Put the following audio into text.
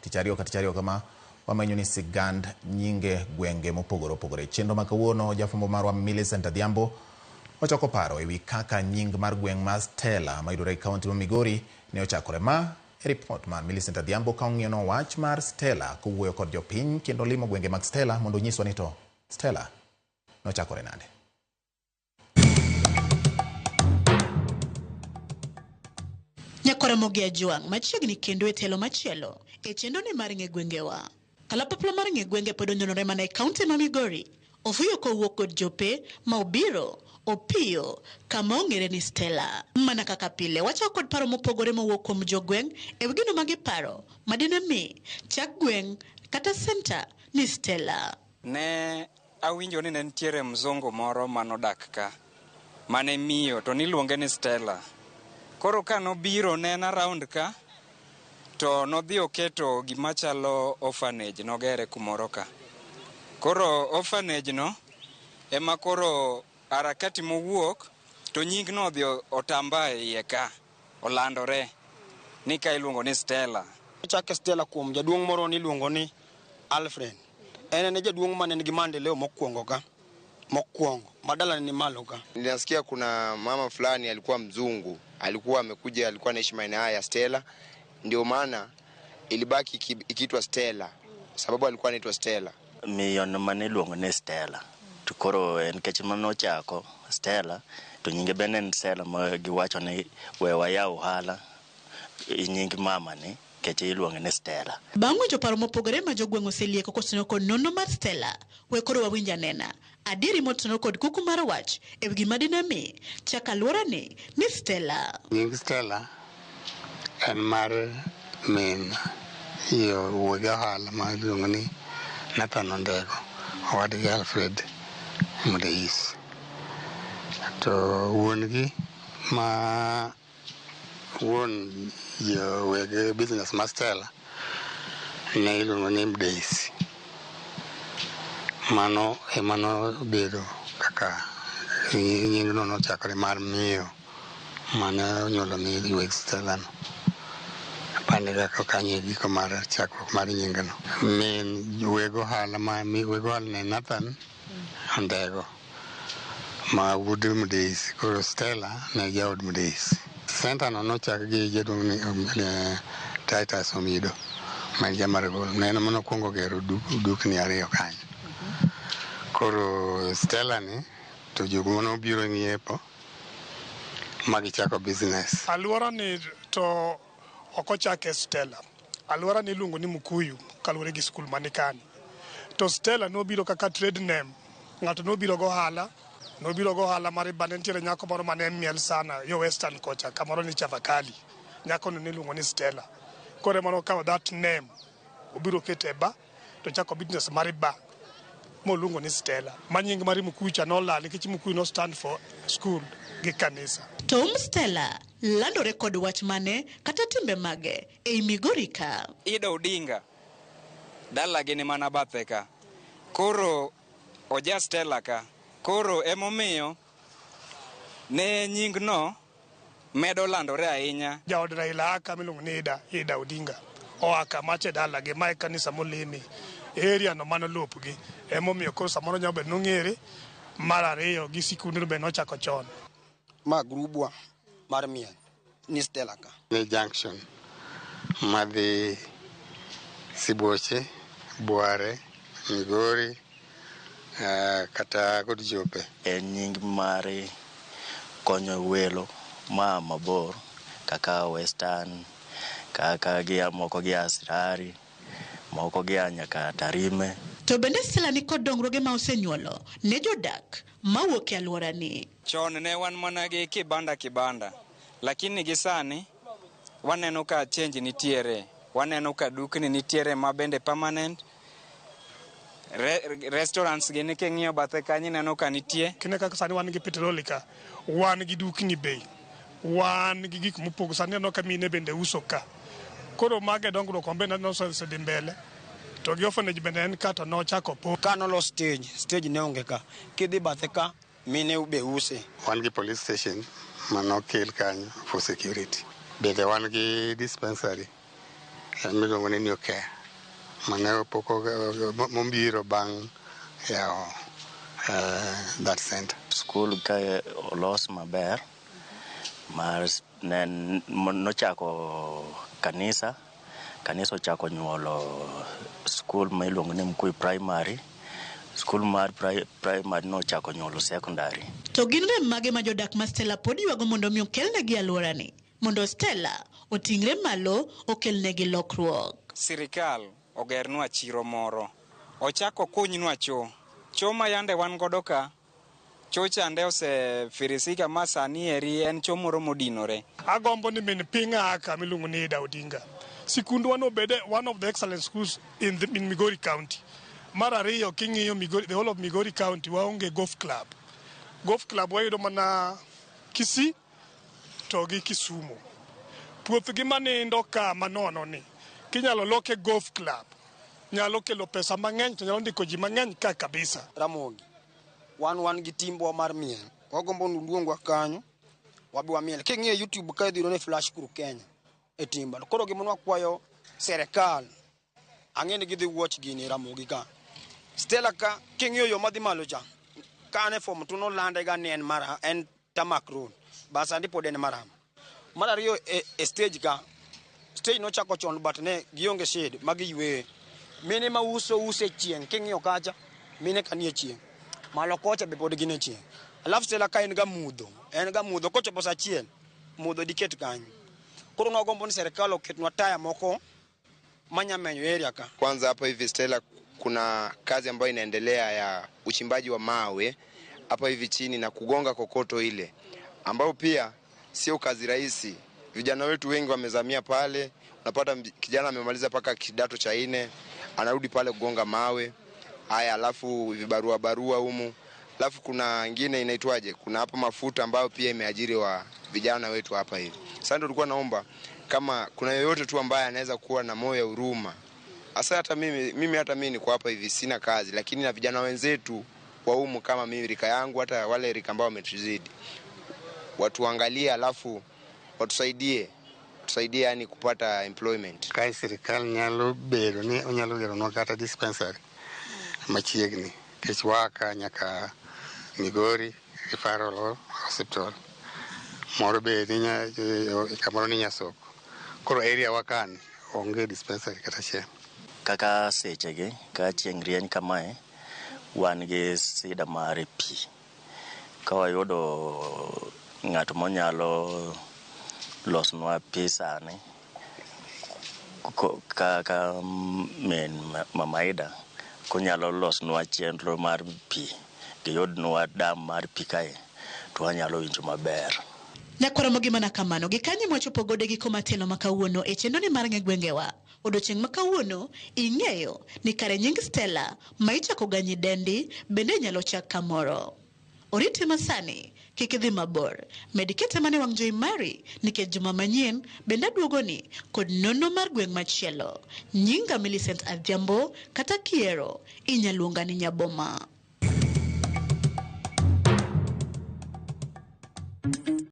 tichario kama wamenyo ni sigand nyinge gwenge mopogore. Chenro ma kawuono jafwambo marwa Millicent Adhiambo ochoko paro ewi kaka nying mar gweng' mar Stella mayudore e kaunti ma Migori ne ochakore. Ma e report mar Millicent Adhiambo ka ong'iyono wach mar Stella kowuoyo kod jopiny kendo limo gwenge mag Stella mondo nyiswa ni to Stella nochakore nade. Nyakora mogia juang machiegni kendo e telo machielo e chendo ni mar ng'e gwengewa. Kalapapla mar ng'e gwenge pod onenore mana e kaunti ma Migori. Ofuyo kowuok kod jope ma obiro opiyo kama ong'ere ni Stella. Mana kaka pile wachako kod paro mopogore mowuok kuom jogweng' e gino ma giparo madine mi chak gweng' kata center ni Stella. Ne awinjo ni ne nitiere mzungu moro manodak ka mane miyo to niluonge ni Stella. Koro ka nobiro nena around ka to nodhi oketo gima chalo orphanage nogere kumoro ka. Koro orphanage no ema koro harakati mowuok to nying no odhi otamba e iye ka olandore ni ka iluongo ni Stella. Chake Stella kuom jaduong' moro ni luongo ni Alfred. En jaduong' mane nigi maendeleo mokwongo madala ni malo ka. Nilisikia kuna mama fulani alikuwa mzungu, alikuwa amekuja, alikuwa anaishi maeneo haya ya Stella, ndio maana ilibaki ikiitwa Stella sababu alikuwa anaitwa Stella. Miyo mane luongo ni Stella to koro en keche manochako Stella to nyinge benen Stella ma giwacho ni we wayaw ohala nying mama ni keche iluongo ni Stella. Bang'o joparo mopogore ma jogweng' oselieko kosenyo kod nono mar Stella we koro wawinja nena adiri motenore kod kuku mar wach e wi gima dine mi chaka luora ni Stella. Nying Stella en mar min yo wuogi ohala ma iluongo ni Nathan Ondego owadgi Alfred Mudeis. To wuon-gi ma wuon yo weg business mar Stella ne iluongo ni Mudeis. Mano emano bedo kaka nying no nochakore mar miyo mane onyuolo ni weg Stella no. Pande kaka kanye giko mar chakruok mar nying no. Min weg ohala ne Nathan Ondego ma wuod Mudeis. Koro Stella ne jaod Mudeis. Center no nochak gi jaduong' ni Titus Omido ma Jamargol. Ne eno mano kuongo gero dukni ariyo kanyo. Koro Stella ni to jogo nobiro ng'iepo ma gichako business. Aluora ni to okochake Stella. Aluora ni luongo ni Mukuyu kaluwore gi skul manikani. To Stella nobiro kaka trade name. Ng'ato nobiro go hala mar bane nitiere nyako moro mane miel sana yo western kocha kamoro ni Chavakali. Nyako no niluongo ni Stella. Kore mano kawo that name obiro kete ba to chako business mar ba moluongo ni Stella. Manying mari Mukuyu cha nolal nikech Mukuyu no stand for school gi kanisa. Tom Stella landore kod wach mane kata timbe mage e Migori ka. Ida Odinga dala gini mana bathe ka. Koro oja Stella ka. Koro emomiyo ne nying no medo landore ahinya. Jaod Raila aka miluongo ni Ida Odinga. Oaka mache dala gi mae kanisa molimi. Area no mano lopgi. Emomiyo koro samoro nyabe nong'ere mar ariyo gi sikunde be nochako chon. Ma grubwa mar miel ni Stella ka. Ne junction madhi Sibuoche, Buare, Migori kata kod jope. En nying mare konyo welo ma mabor kaka Western, kaka gia moko gia Sirari, moko gia nyaka Tarime. To bende Stella ni kod dongruoge ma osenyuolo ne jodak mawuok e aluora ni. Chon ne wan mana gi kibanda lakini gisani waneno ka change nitiere. Waneno ka dukni nitiere ma bende permanent. Restaurants gini king'iyo bathe kanyi neno ka nitie. Kine kaka sani wan gi Petrolika, wan gi dukni bei, wan gi gik mopogo sani neno ka mine bende uso ka. Koro mage dongruok kombe no sedhi mbele. To gi orphanage bende en ka to nochako po. Ka nolo stage ne onge ka. Kidhi bathe ka mine be use. Wan gi police station mano kel kanyo for security. Bende wan gi dispensary miluongo ni New Care. Mane poko mombiro bang' yawo that center. School ka olos maber mar nochako kanisa ochako nyuolo school ma iluongo ni Mkui Primary. School mar primary nochako nyuolo secondary. To gin rem mage ma jodak ma Stella pod yuago mondo mi okelnegi alworani mondo Stella oting're malo okelnegi lokruok. Sirikal ogernwa chiro moro, ochako kunynwa cho ma yande wan godo ka, cho chande osefirisika ma sani eri en cho moro modinore. Agombo ni min pinga aka miluongo ni Ida Odinga. Sikundwa no bede one of the excellent schools in Migori County. Mar ariyo king'iyo Migori, the whole of Migori County waonge golf club. Golf club wayudo mana Kisii to gi Kisumu. Puothgi manindo ka manono ni kinyalo loke golf club. Nyalo kelo pesa mang'eny to nyalo ndiko ji mang'eny ka kabisa. Ramogi wan gi timbo mar miel. Wagombo luongwa kanyo wabiwa miel. King'iyo YouTube ka idhiro ne Flash Crew Kenya e timba. Koro gimono kwayo serikal ang'eni gidhi watch gini Ramogi ka. Stella ka king'iyo yo madhi malo cha. Kane form tuno lande ga ne en Tamak Road. Basa ndipo den maram. Mar ariyo e stage ka. Stage no chako chon but ne gionge shade magi ywe. Mine ma use chieng king'iyo kacha mine kanie chieng. Malo kocha be pod gine chieng. Alafu Stella ka en ga mudho kocha posa chieng. Mudho diket kanyo. Koro nagombo ni serikali oketnwa taya moko manyamenyo area ka. Kwanza hapa hivi Stella kuna kazi ambayo inaendelea ya uchimbaji wa mawe hapa hivi chini na kugonga kokoto ile, ambao pia sio kazi rahisi. Vijana wetu wengi wamezamia pale. Unapata kijana amemaliza paka kidato cha 4 anarudi pale kugonga mawe haya, alafu vibarua humu. Alafu kuna nyingine inaitwaje, kuna hapa mafuta ambayo pia imeajiri wa vijana wetu hapa hivi. Sasa ndio tulikuwa naomba kama kuna yoyote tu ambaye anaweza kuwa na moyo ya huruma. Asa hata mimi niko hapa hivi sina kazi, lakini na vijana wenzetu wa humu kama mimi rika yangu, hata wale rika ambao wametuzidi, watuangalie alafu watusaidie yani kupata employment. Kai serikali nyalo bedo ni onyalo gero no kata dispensary machiegni kechwaka nyaka Migori Referral Hospital moro be ninya kamoro ni Nyasoko. Koro area wakani onge dispensary kata che. Kaka sechegi ka chieng' rieny kamae wan gi sida mar pi. Ka wayudo ng'ato monyalo losnwa pi sani kaka men Mamaida kunyalo losnwa chenro mar pi giyudnwa dam mar pi kae to wanyalo winjo maber. Nyakwara gimana kamano gikanyi mwachopo gode giko matelo makawuono e chendoni mar ng'egwengewa. Odiochieng' makawuono ing'eyo ni kare nying Stella ma ichako ga nyidendi bende nyalo chak kamoro. Oriti masani kik idhi mabor. Medikete mane wang' jowi mari nikech juma manyien bende duogoni kod nono mar gweng' machielo. Nyinga Millicent Adhiambo kata Kiero inyaluonga ni Nyaboma.